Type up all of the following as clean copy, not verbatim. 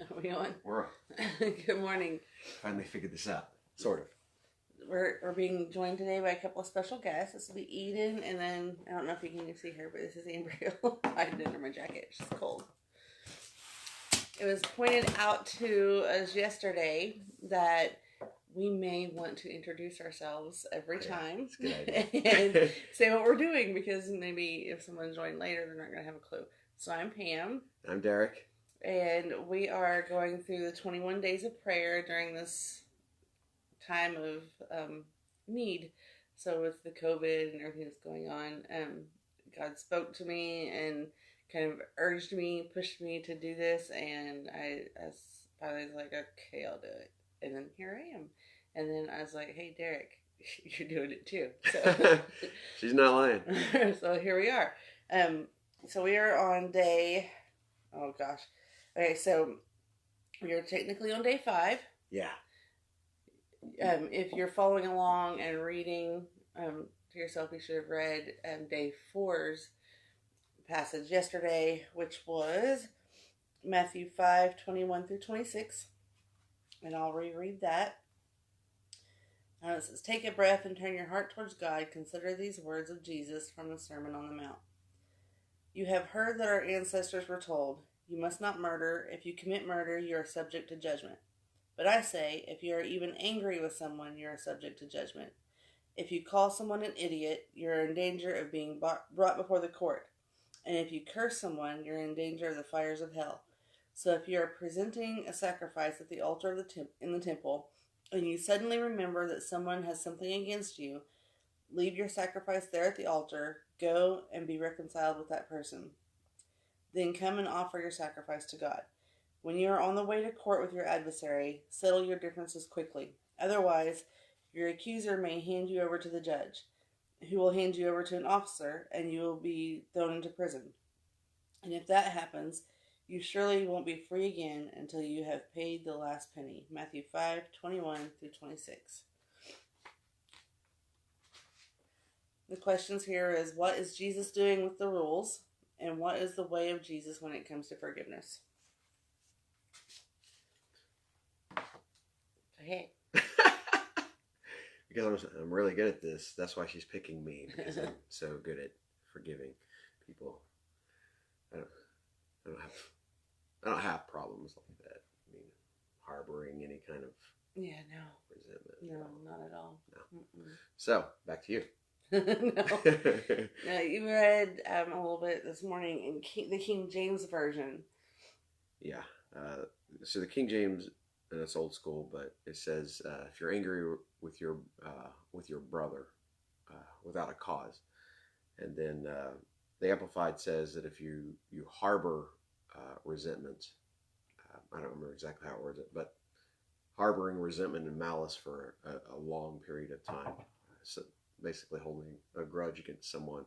Are we on? We're on. Good morning. Finally figured this out. Sort of. We're being joined today by a couple of special guests. This will be Eden, and then, I don't know if you can see her, but this is Ambriel. I hid under my jacket. She's cold. It was pointed out to us yesterday that we may want to introduce ourselves every time. That's a good idea. And say what we're doing, because maybe if someone joined later, they're not going to have a clue. So I'm Pam. I'm Derek. And we are going through the 21 days of prayer during this time of need. So with the COVID and everything that's going on, God spoke to me and kind of urged me, pushed me to do this. And I finally was like, okay, I'll do it. And then here I am. And then I was like, hey, Derek, you're doing it too. So She's not lying. So here we are. So we are on day, oh gosh. Okay, so we are technically on day 5. Yeah. If you're following along and reading to yourself, you should have read day 4's passage yesterday, which was Matthew 5:21 through 26. And I'll reread that. It says, take a breath and turn your heart towards God. Consider these words of Jesus from the Sermon on the Mount. You have heard that our ancestors were told, you must not murder. If you commit murder, you are subject to judgment. But I say, if you are even angry with someone, you are subject to judgment. If you call someone an idiot, you are in danger of being brought before the court. And if you curse someone, you're in danger of the fires of hell. So if you are presenting a sacrifice at the altar of in the temple, and you suddenly remember that someone has something against you, leave your sacrifice there at the altar, go and be reconciled with that person. Then come and offer your sacrifice to God. When you are on the way to court with your adversary, settle your differences quickly. Otherwise, your accuser may hand you over to the judge, who will hand you over to an officer, and you will be thrown into prison. And if that happens, you surely won't be free again until you have paid the last penny. Matthew 5:21 through 26. The questions here is, what is Jesus doing with the rules? And what is the way of Jesus when it comes to forgiveness? Hey. Because I'm really good at this. That's why she's picking me, because I'm so good at forgiving people. I don't have problems like that. I mean, harboring any kind of resentment. No, not at all. No. So, back to you. No, you read a little bit this morning in the King James Version. Yeah. So the King James, and it's old school, but it says, if you're angry with your brother without a cause. And then the Amplified says that if you harbor resentment, I don't remember exactly how it words it, but harboring resentment and malice for a long period of time. So basically holding a grudge against someone.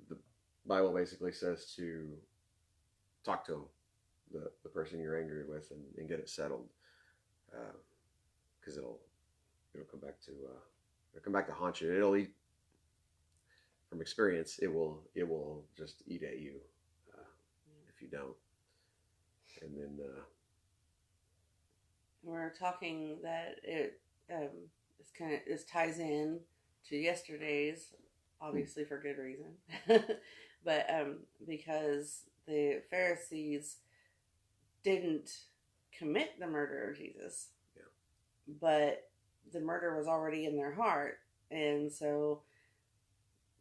The Bible basically says to talk to the person you're angry with and get it settled, because it'll come back to haunt you. It'll eat, from experience, it will just eat at you if you don't. And then we're talking that it this ties in to yesterday's, obviously for good reason, but because the Pharisees didn't commit the murder of Jesus, but the murder was already in their heart, and so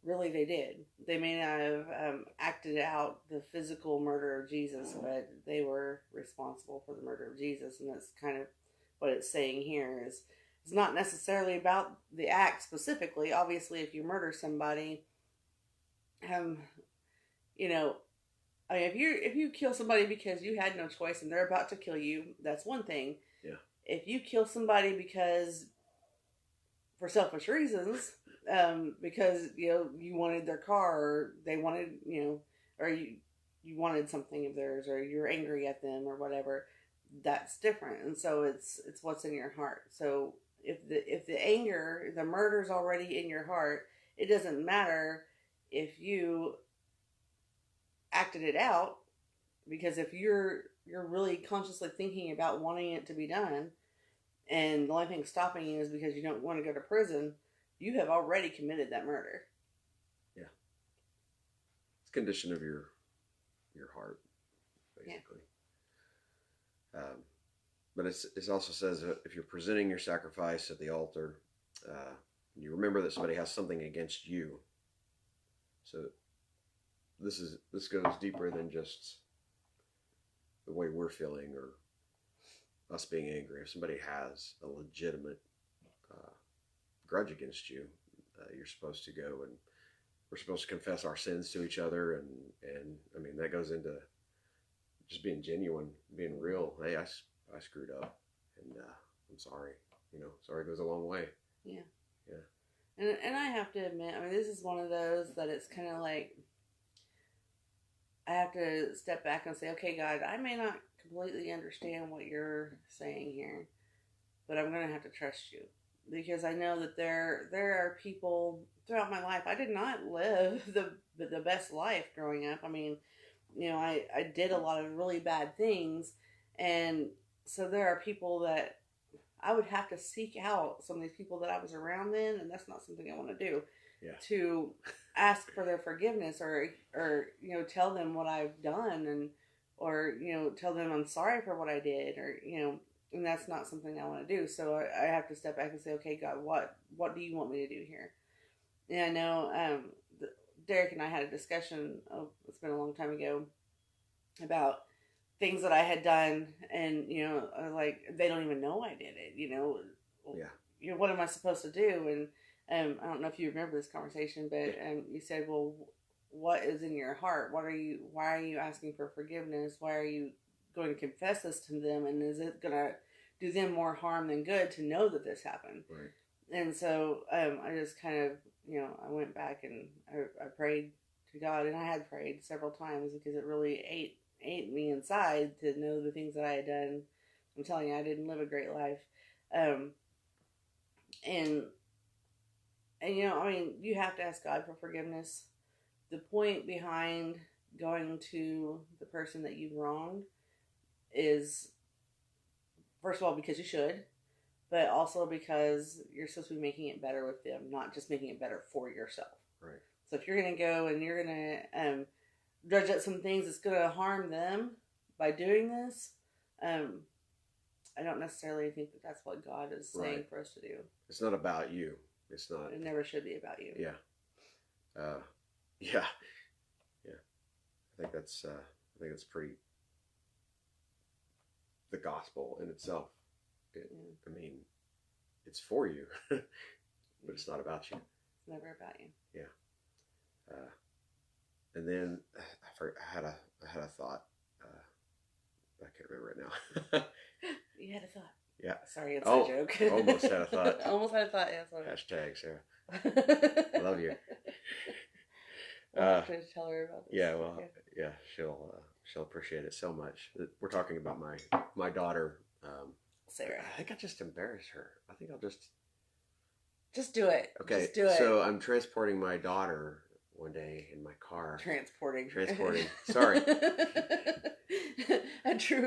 really they did. They may not have acted out the physical murder of Jesus, but they were responsible for the murder of Jesus, and that's kind of what it's saying here is. It's not necessarily about the act specifically. Obviously, if you murder somebody, if you kill somebody because you had no choice and they're about to kill you, that's one thing. Yeah. If you kill somebody because for selfish reasons, because you wanted their car, or they wanted or you wanted something of theirs, or you're angry at them or whatever, that's different. And so it's what's in your heart. So if the anger, the murder's already in your heart, it doesn't matter if you acted it out Because if you're really consciously thinking about wanting it to be done, and the only thing stopping you is because you don't want to go to prison, you have already committed that murder. Yeah. It's a condition of your heart, basically. Yeah. But it also says that if you're presenting your sacrifice at the altar, you remember that somebody has something against you. So this goes deeper than just the way we're feeling or us being angry. If somebody has a legitimate grudge against you, you're supposed to go, and we're supposed to confess our sins to each other, and I mean that goes into just being genuine, being real. Hey, I screwed up, and I'm sorry. Sorry goes a long way. Yeah. Yeah. And I have to admit, I mean, this is one of those that it's kind of like I have to step back and say, okay, God, I may not completely understand what you're saying here, but I'm going to have to trust you, because I know that there are people throughout my life. I did not live the best life growing up. I mean, I did a lot of really bad things, and so there are people that I would have to seek out some of these people that I was around then, and that's not something I want to do. Yeah. To ask for their forgiveness, or tell them what I've done, or tell them I'm sorry for what I did, or and that's not something I want to do. So I have to step back and say, okay, God, what do you want me to do here? And I know Derek and I had a discussion. It's been a long time ago, about things that I had done, and like they don't even know I did it. Yeah. What am I supposed to do? And I don't know if you remember this conversation, but you said, well, what is in your heart? Why are you asking for forgiveness? Why are you going to confess this to them? And is it going to do them more harm than good to know that this happened? Right. And so I just kind of, I went back and I prayed to God, and I had prayed several times because it really ate me inside to know the things that I had done. I'm telling you, I didn't live a great life. And I mean, you have to ask God for forgiveness. The point behind going to the person that you've wronged is, first of all, because you should, but also because you're supposed to be making it better with them, not just making it better for yourself. Right. So if you're going to go and you're going to dredge up some things that's going to harm them by doing this, I don't necessarily think that that's what God is saying for us to do. It's not about you. It's not. It never should be about you. Yeah. Yeah. I think that's pretty. The gospel in itself. I mean, it's for you, but it's not about you. It's never about you. Yeah. And then I had a thought. I can't remember right now. You had a thought. Yeah. Sorry, it's a joke. Almost had a thought. Almost had a thought. Yeah. Sorry. Hashtag Sarah. I love you. I'll have to tell her about this. Yeah. Well. Yeah. She'll appreciate it so much. We're talking about my daughter. Sarah. I think I just embarrassed her. I think I'll just do it. Okay. Just do it. So I'm transporting my daughter one day in my car. Transporting. Sorry.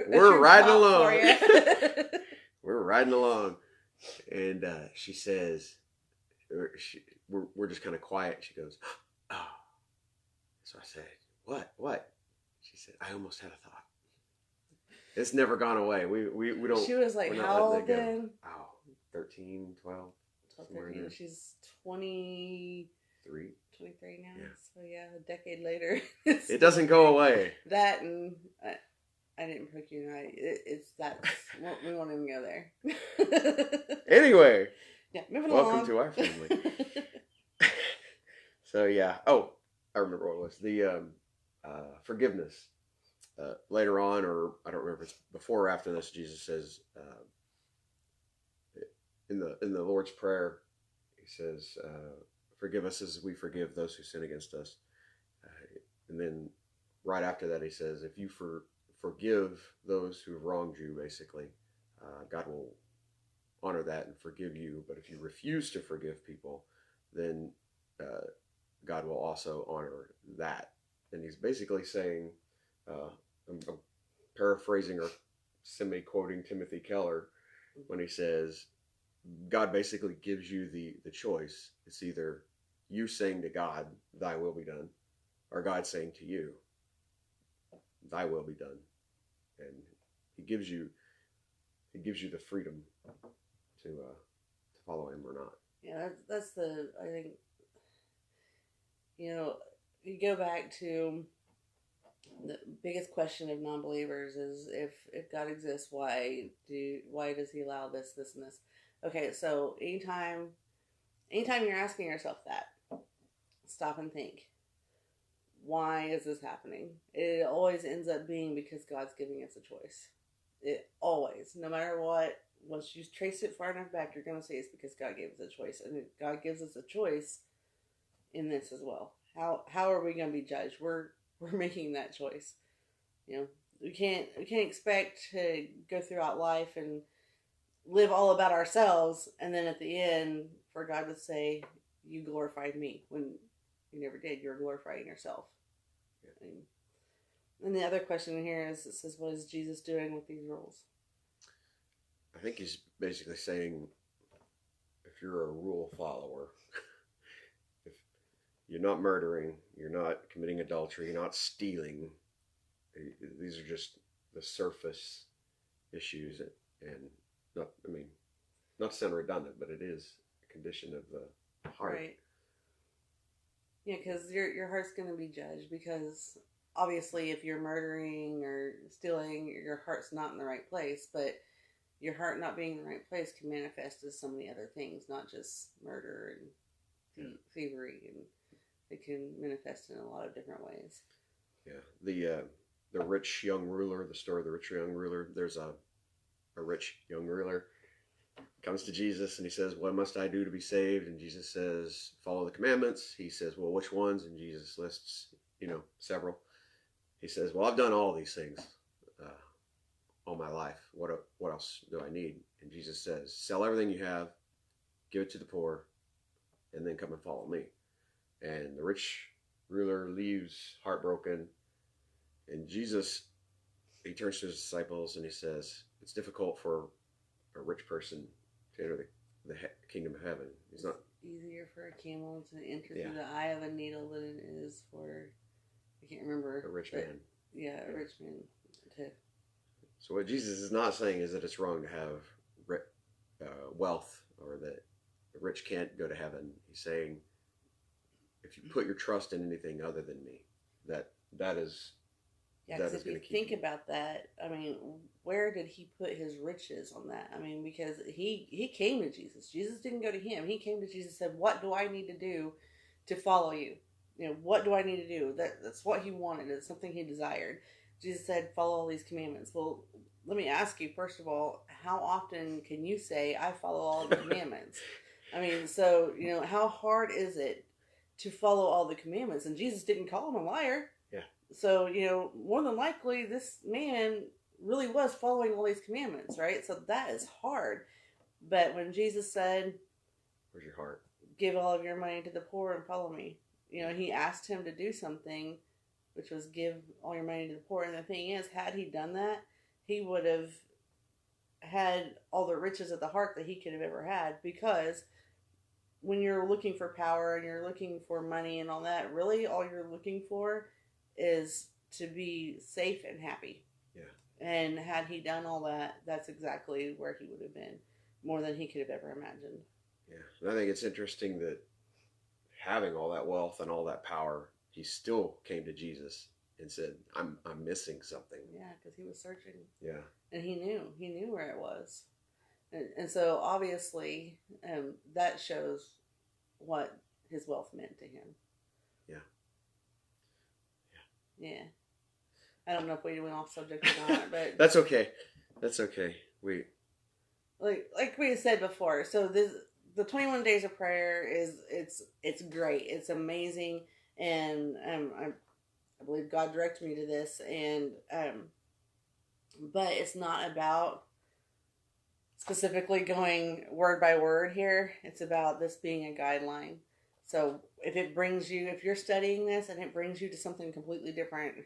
We're riding along. We're riding along, and she says, we're just kind of quiet. She goes, "Oh." So I said, "What?" She said, "I almost had a thought." It's never gone away. We don't. She was like, how old then? Oh, 13, 12. 13. She's 23 now. Yeah. So yeah, a decade later. It doesn't go away. That, and I didn't pick you. It's that. We won't even go there. Anyway. Yeah, moving along. Welcome to our family. So yeah. Oh, I remember what it was. The forgiveness. Later on, or I don't remember if it's before or after this, Jesus says in the Lord's Prayer, he says, "Forgive us as we forgive those who sin against us." And then right after that, he says, "If you forgive those who have wronged you, basically, God will honor that and forgive you. But if you refuse to forgive people, then God will also honor that." And he's basically saying, I'm paraphrasing or semi-quoting Timothy Keller when he says, God basically gives you the choice. It's either you saying to God, thy will be done, or God saying to you, thy will be done. And he gives you the freedom to follow him or not. Yeah, that's the, I think, you go back to the biggest question of non-believers is if God exists, why does he allow this, this, and this? Okay, so anytime you're asking yourself that, stop and think. Why is this happening? It always ends up being because God's giving us a choice. It always, no matter what, once you trace it far enough back, you're going to see it's because God gave us a choice. And God gives us a choice in this as well. How are we going to be judged? We're making that choice. We can't expect to go throughout life and live all about ourselves, and then at the end, for God to say, "You glorified me," when you never did. You're glorifying yourself. And the other question here is, it says, "What is Jesus doing with these rules?" I think he's basically saying, if you're a rule follower, if you're not murdering, you're not committing adultery, you're not stealing, these are just the surface issues, and not to sound redundant, but it is a condition of the heart. Right. Yeah, because your heart's going to be judged, because obviously if you're murdering or stealing, your heart's not in the right place, but your heart not being in the right place can manifest as so many other things, not just murder and thievery, and it can manifest in a lot of different ways. Yeah, the rich young ruler, the story of the rich young ruler. There's a rich young ruler comes to Jesus and he says, "What must I do to be saved?" And Jesus says, "Follow the commandments." He says, "Well, which ones?" And Jesus lists, several. He says, "Well, I've done all these things all my life. What else do I need?" And Jesus says, "Sell everything you have, give it to the poor, and then come and follow me." And the rich ruler leaves heartbroken. And Jesus, he turns to his disciples and he says, "It's difficult for a rich person to enter the kingdom of heaven." It's not easier for a camel to enter through the eye of a needle than it is for, I can't remember, a rich man. Yeah, a rich man to. So what Jesus is not saying is that it's wrong to have wealth, or that the rich can't go to heaven. He's saying, if you put your trust in anything other than me, that is. Yeah, because if you think about that, where did he put his riches on that? Because he came to Jesus. Jesus didn't go to him. He came to Jesus and said, "What do I need to do to follow you? What do I need to do?" That's what he wanted. It's something he desired. Jesus said, "Follow all these commandments." Well, let me ask you, first of all, how often can you say, "I follow all the commandments"? So, how hard is it to follow all the commandments? And Jesus didn't call him a liar. Yeah. So, more than likely, this man really was following all these commandments, right? So that is hard. But when Jesus said, "Where's your heart? Give all of your money to the poor and follow me," he asked him to do something, which was give all your money to the poor. And the thing is, had he done that, he would have had all the riches of the heart that he could have ever had. Because when you're looking for power and you're looking for money and all that, really all you're looking for is to be safe and happy. Yeah. And had he done all that, that's exactly where he would have been, more than he could have ever imagined. Yeah, and I think it's interesting that having all that wealth and all that power, he still came to Jesus and said, I'm missing something." Yeah, because he was searching. Yeah. And he knew where it was. And so obviously that shows what his wealth meant to him. Yeah. Yeah. I don't know if we went off subject or not, but That's okay. We like we said before. So the 21 days of prayer it's great. It's amazing, and I believe God directed me to this, and but it's not about specifically going word by word here. It's about this being a guideline. So if you're studying this and it brings you to something completely different,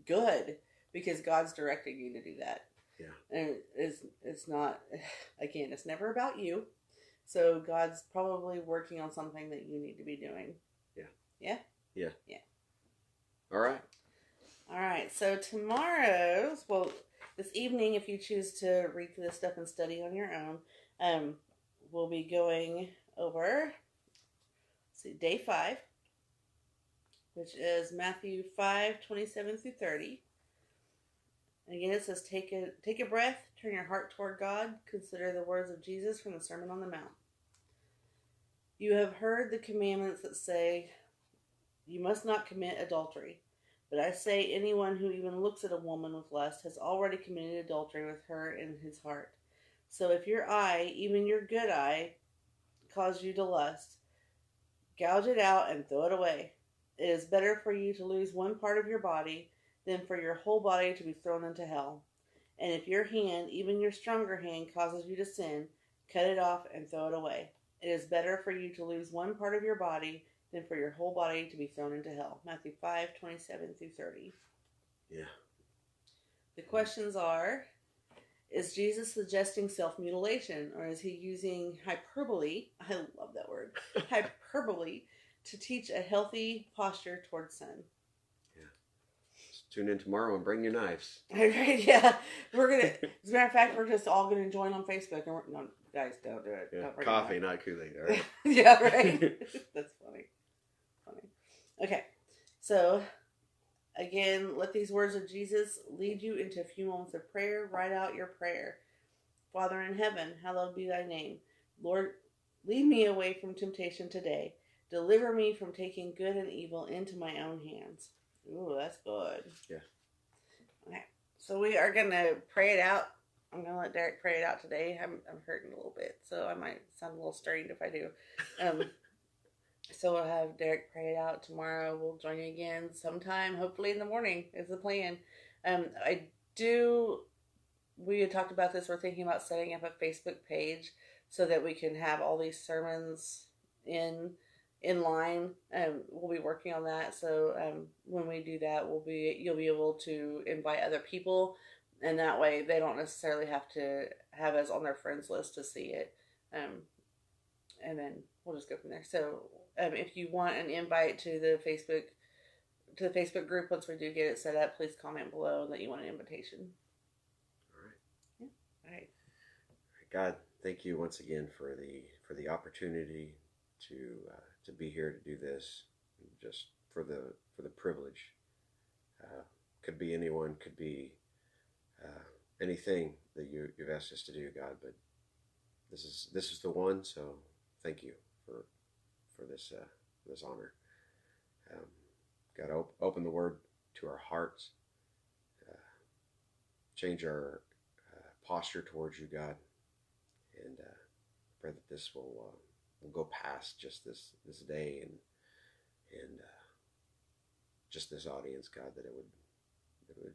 good. because God's directing you to do that. Yeah. And it's not, again, it's never about you. So God's probably working on something that you need to be doing. Yeah. Yeah? Yeah. Yeah. All right. All right. So tomorrow's, well, this evening, if you choose to read through this stuff and study on your own, we'll be going over, day 5, which is Matthew 5:27-30. And again, it says, take a breath, turn your heart toward God, consider the words of Jesus from the Sermon on the Mount. You have heard the commandments that say, you must not commit adultery. But I say anyone who even looks at a woman with lust has already committed adultery with her in his heart. So if your eye, even your good eye, causes you to lust, gouge it out and throw it away. It is better for you to lose one part of your body than for your whole body to be thrown into hell. And if your hand, even your stronger hand, causes you to sin, cut it off and throw it away. It is better for you to lose one part of your body than for your whole body to be thrown into hell. Matthew 5:27-30. Yeah. The questions are, is Jesus suggesting self-mutilation, or is he using hyperbole, I love that word, hyperbole, to teach a healthy posture towards sin? Yeah. Just tune in tomorrow and bring your knives. Right, yeah. We're going to, as a matter of fact, we're just all going to join on Facebook. And no, guys, don't do it. Yeah. Don't Coffee, not Kool-Aid. All right. Yeah, right. That's funny. Okay, so again, let these words of Jesus lead you into a few moments of prayer. Write out your prayer. Father in heaven, hallowed be thy name. Lord, lead me away from temptation today. Deliver me from taking good and evil into my own hands. Ooh, that's good. Yeah. Okay, so we are going to pray it out. I'm going to let Derek pray it out today. I'm hurting a little bit, so I might sound a little strained if I do. So we'll have Derek pray it out tomorrow. We'll join you again sometime, hopefully in the morning is the plan. We had talked about this. We're thinking about setting up a Facebook page so that we can have all these sermons in line. We'll be working on that. So when we do that, you'll be able to invite other people, and that way they don't necessarily have to have us on their friends list to see it. And then we'll just go from there. So if you want an invite to the Facebook group, once we do get it set up, please comment below that you want an invitation. All right. Yeah. All right. God, thank you once again for the opportunity to be here to do this, just for the privilege. Could be anyone, could be anything that you've asked us to do, God, but this is the one. So thank you for this honor. God, open the word to our hearts. Change our posture towards you, God, and pray that this will go past just this day and just this audience, God, that it would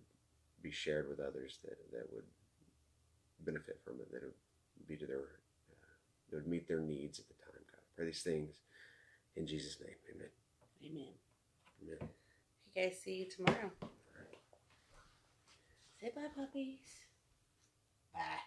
be shared with others that would benefit from it, that it would be to that would meet their needs at the time, God. Pray these things in Jesus' name. Amen. Amen. Amen. You guys, see you tomorrow. Say bye, puppies. Bye.